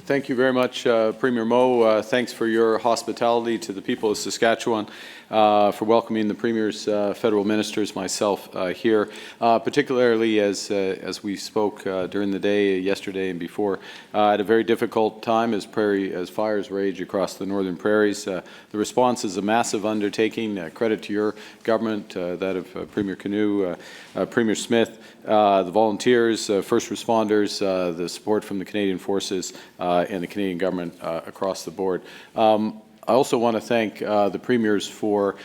Thank you very much, Premier Moe. Thanks for your hospitality to the people of Saskatchewan, for welcoming the Premier's federal ministers, myself here, particularly as we spoke during the day yesterday and before, at a very difficult time as fires rage across the northern prairies. The response is a massive undertaking. Credit to your government, that of Premier Canoe, Premier Smith, the volunteers, first responders, the support from the Canadian Forces, and the Canadian government across the board. I also want to thank the premiers for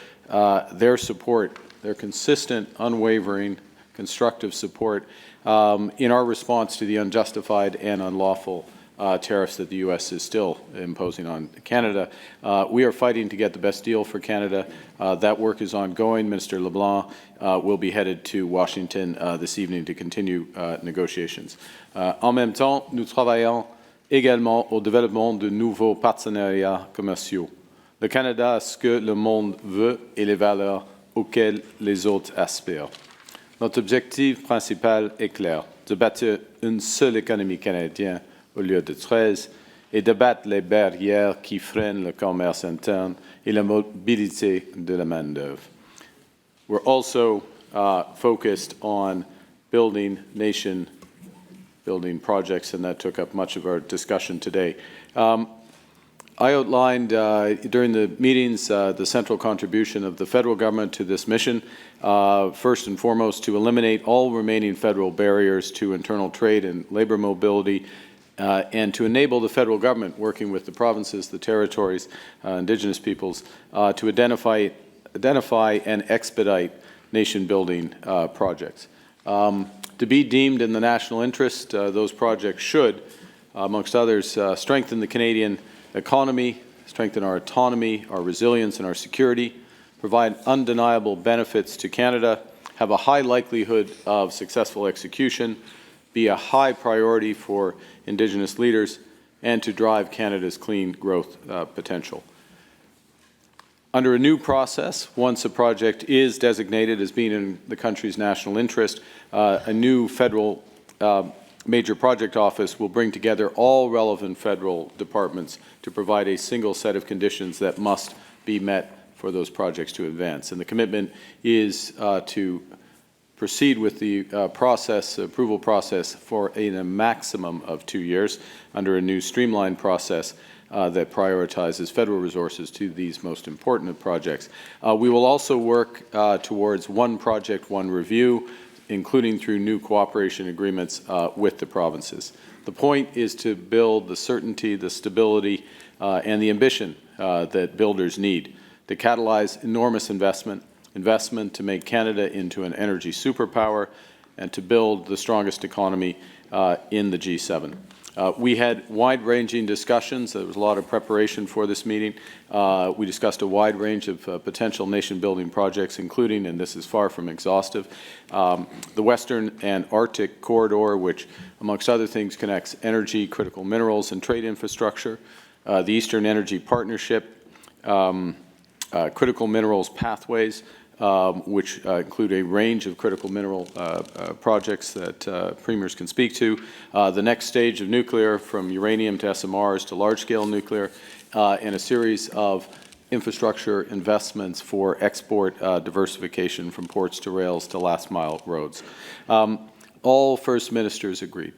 their support, their consistent, unwavering, constructive support in our response to the unjustified and unlawful tariffs that the U.S. is still imposing on Canada. We are fighting to get the best deal for Canada. That work is ongoing. Minister LeBlanc will be headed to Washington this evening to continue negotiations. En même temps, nous travaillons également au développement de nouveaux partenariats commerciaux. Le Canada a ce que le monde veut et les valeurs auxquelles les autres aspirent. Notre objectif principal est clair, de bâtir une seule économie canadienne au lieu de 13 et d'abattre les barrières qui freinent le commerce interne et la mobilité de la main-d'œuvre. We're also focused on building nation-building projects, and that took up much of our discussion today. I outlined during the meetings the central contribution of the federal government to this mission, first and foremost to eliminate all remaining federal barriers to internal trade and labor mobility, and to enable the federal government, working with the provinces, the territories, Indigenous peoples, to identify and expedite nation-building projects. To be deemed in the national interest, those projects should, amongst others, strengthen the Canadian economy, strengthen our autonomy, our resilience, and our security, provide undeniable benefits to Canada, have a high likelihood of successful execution, be a high priority for Indigenous leaders, and to drive Canada's clean growth potential. Under a new process, once a project is designated as being in the country's national interest, a new federal major project office will bring together all relevant federal departments to provide a single set of conditions that must be met for those projects to advance. And the commitment is to proceed with the approval process for a maximum of 2 years under a new streamlined process that prioritizes federal resources to these most important of projects. We will also work towards one project, one review, including through new cooperation agreements with the provinces. The point is to build the certainty, the stability, and the ambition that builders need to catalyze enormous investment to make Canada into an energy superpower, and to build the strongest economy in the G7. We had wide-ranging discussions. There was a lot of preparation for this meeting. We discussed a wide range of potential nation-building projects, including, and this is far from exhaustive, the Western and Arctic Corridor, which, amongst other things, connects energy, critical minerals, and trade infrastructure, the Eastern Energy Partnership, critical minerals pathways, which include a range of critical mineral projects that premiers can speak to, the next stage of nuclear, from uranium to SMRs to large-scale nuclear, and a series of infrastructure investments for export diversification from ports to rails to last-mile roads. All First Ministers agreed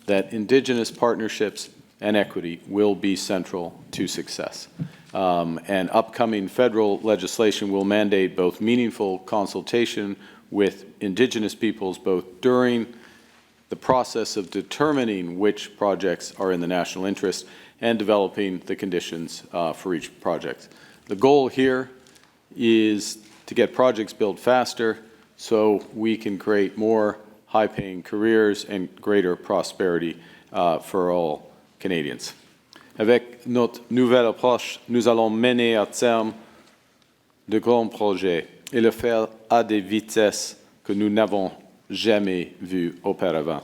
that Indigenous partnerships and equity will be central to success. And upcoming federal legislation will mandate both meaningful consultation with Indigenous peoples, both during the process of determining which projects are in the national interest and developing the conditions for each project. The goal here is to get projects built faster so we can create more high-paying careers and greater prosperity for all Canadians. Avec notre nouvelle approche, nous allons mener à terme de grands projets et le faire à des vitesses que nous n'avons jamais vues auparavant.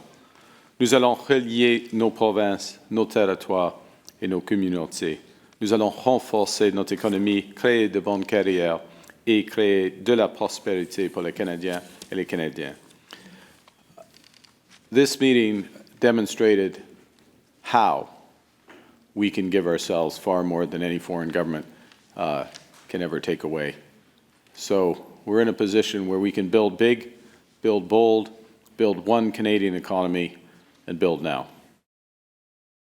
Nous allons relier nos provinces, nos territoires et nos communautés. Nous allons renforcer notre économie, créer de bonnes carrières et créer de la prospérité pour les Canadiens et les Canadiens. This meeting demonstrated how we can give ourselves far more than any foreign government can ever take away. So we're in a position where we can build big, build bold, build one Canadian economy, and build now.